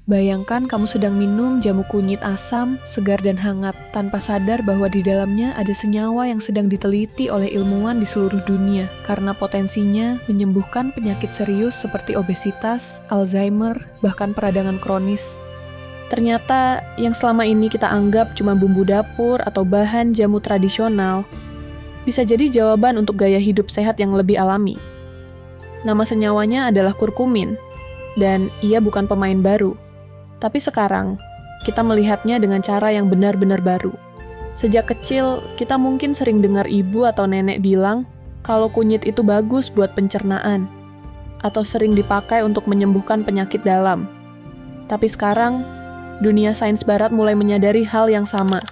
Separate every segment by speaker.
Speaker 1: Bayangkan kamu sedang minum jamu kunyit asam, segar dan hangat, tanpa sadar bahwa di dalamnya ada senyawa yang sedang diteliti oleh ilmuwan di seluruh dunia, karena potensinya menyembuhkan penyakit serius seperti obesitas, Alzheimer, bahkan peradangan kronis. Ternyata yang selama ini kita anggap cuma bumbu dapur atau bahan jamu tradisional, bisa jadi jawaban untuk gaya hidup sehat yang lebih alami. Nama senyawanya adalah kurkumin, dan ia bukan pemain baru. Tapi sekarang, kita melihatnya dengan cara yang benar-benar baru. Sejak kecil, kita mungkin sering dengar ibu atau nenek bilang kalau kunyit itu bagus buat pencernaan, atau sering dipakai untuk menyembuhkan penyakit dalam. Tapi sekarang, dunia sains barat mulai menyadari hal yang sama.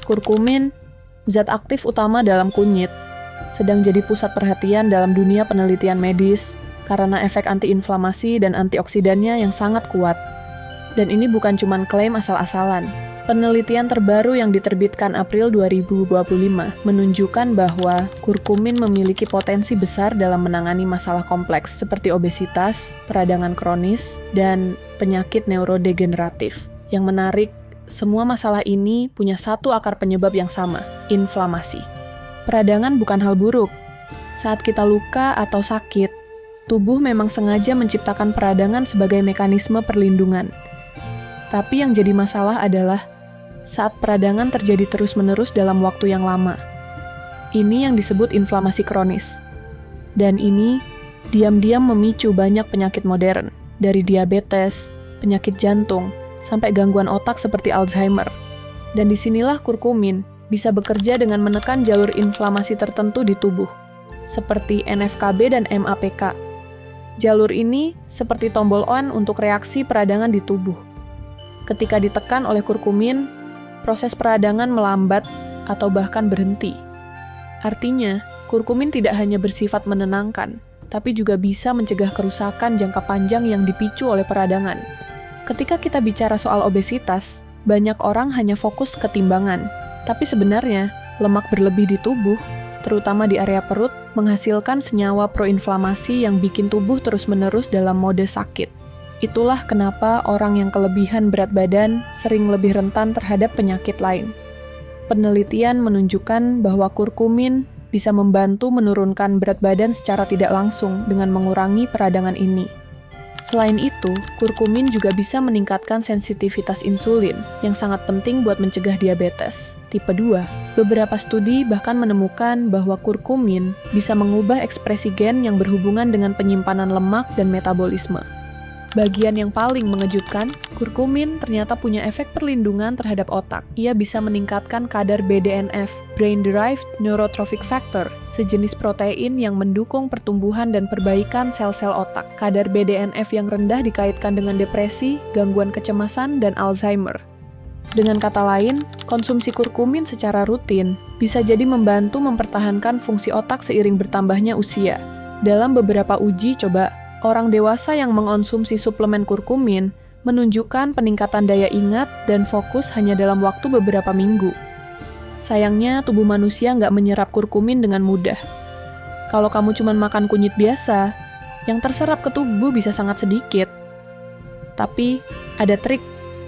Speaker 1: Kurkumin, zat aktif utama dalam kunyit, sedang jadi pusat perhatian dalam dunia penelitian medis karena efek antiinflamasi dan antioksidannya yang sangat kuat. Dan ini bukan cuma klaim asal-asalan. Penelitian terbaru yang diterbitkan April 2025 menunjukkan bahwa kurkumin memiliki potensi besar dalam menangani masalah kompleks seperti obesitas, peradangan kronis, dan penyakit neurodegeneratif. Yang menarik, semua masalah ini punya satu akar penyebab yang sama, inflamasi. Peradangan bukan hal buruk. Saat kita luka atau sakit, tubuh memang sengaja menciptakan peradangan sebagai mekanisme perlindungan. Tapi yang jadi masalah adalah saat peradangan terjadi terus-menerus dalam waktu yang lama. Ini yang disebut inflamasi kronis. Dan ini diam-diam memicu banyak penyakit modern, dari diabetes, penyakit jantung, sampai gangguan otak seperti Alzheimer. Dan disinilah kurkumin bisa bekerja dengan menekan jalur inflamasi tertentu di tubuh, seperti NF-kB dan MAPK. Jalur ini seperti tombol on untuk reaksi peradangan di tubuh. Ketika ditekan oleh kurkumin, proses peradangan melambat atau bahkan berhenti. Artinya, kurkumin tidak hanya bersifat menenangkan, tapi juga bisa mencegah kerusakan jangka panjang yang dipicu oleh peradangan. Ketika kita bicara soal obesitas, banyak orang hanya fokus ke timbangan, tapi sebenarnya lemak berlebih di tubuh, terutama di area perut, menghasilkan senyawa proinflamasi yang bikin tubuh terus-menerus dalam mode sakit. Itulah kenapa orang yang kelebihan berat badan sering lebih rentan terhadap penyakit lain. Penelitian menunjukkan bahwa kurkumin bisa membantu menurunkan berat badan secara tidak langsung dengan mengurangi peradangan ini. Selain itu, kurkumin juga bisa meningkatkan sensitivitas insulin yang sangat penting buat mencegah diabetes tipe 2. Beberapa studi bahkan menemukan bahwa kurkumin bisa mengubah ekspresi gen yang berhubungan dengan penyimpanan lemak dan metabolisme. Bagian yang paling mengejutkan, kurkumin ternyata punya efek perlindungan terhadap otak. Ia bisa meningkatkan kadar BDNF, Brain Derived Neurotrophic Factor, sejenis protein yang mendukung pertumbuhan dan perbaikan sel-sel otak. Kadar BDNF yang rendah dikaitkan dengan depresi, gangguan kecemasan, dan Alzheimer. Dengan kata lain, konsumsi kurkumin secara rutin bisa jadi membantu mempertahankan fungsi otak seiring bertambahnya usia. Dalam beberapa uji coba, orang dewasa yang mengonsumsi suplemen kurkumin menunjukkan peningkatan daya ingat dan fokus hanya dalam waktu beberapa minggu. Sayangnya, tubuh manusia nggak menyerap kurkumin dengan mudah. Kalau kamu cuma makan kunyit biasa, yang terserap ke tubuh bisa sangat sedikit. Tapi, ada trik,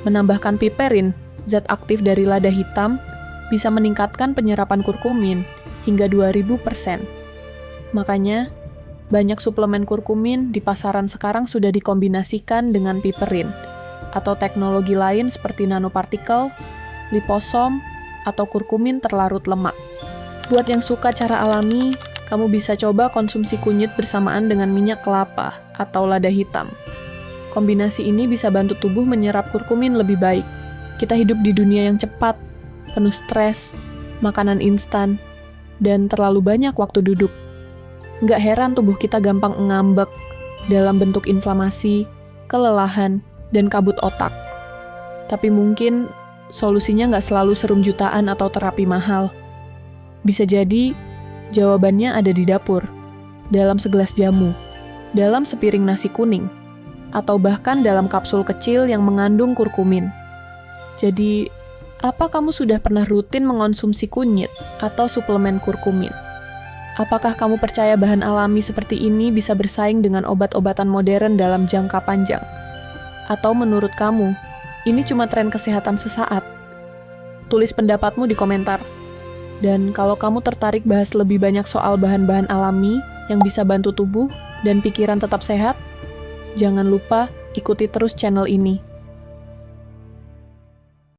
Speaker 1: menambahkan piperin, zat aktif dari lada hitam, bisa meningkatkan penyerapan kurkumin hingga 2000%. Makanya, banyak suplemen kurkumin di pasaran sekarang sudah dikombinasikan dengan piperin, atau teknologi lain seperti nanopartikel, liposom, atau kurkumin terlarut lemak. Buat yang suka cara alami, kamu bisa coba konsumsi kunyit bersamaan dengan minyak kelapa atau lada hitam. Kombinasi ini bisa bantu tubuh menyerap kurkumin lebih baik. Kita hidup di dunia yang cepat, penuh stres, makanan instan, dan terlalu banyak waktu duduk. Nggak heran tubuh kita gampang ngambek dalam bentuk inflamasi, kelelahan, dan kabut otak. Tapi mungkin solusinya nggak selalu serum jutaan atau terapi mahal. Bisa jadi jawabannya ada di dapur, dalam segelas jamu, dalam sepiring nasi kuning, atau bahkan dalam kapsul kecil yang mengandung kurkumin. Jadi, apa kamu sudah pernah rutin mengonsumsi kunyit atau suplemen kurkumin? Apakah kamu percaya bahan alami seperti ini bisa bersaing dengan obat-obatan modern dalam jangka panjang? Atau menurut kamu, ini cuma tren kesehatan sesaat? Tulis pendapatmu di komentar. Dan kalau kamu tertarik bahas lebih banyak soal bahan-bahan alami yang bisa bantu tubuh dan pikiran tetap sehat, jangan lupa ikuti terus channel ini.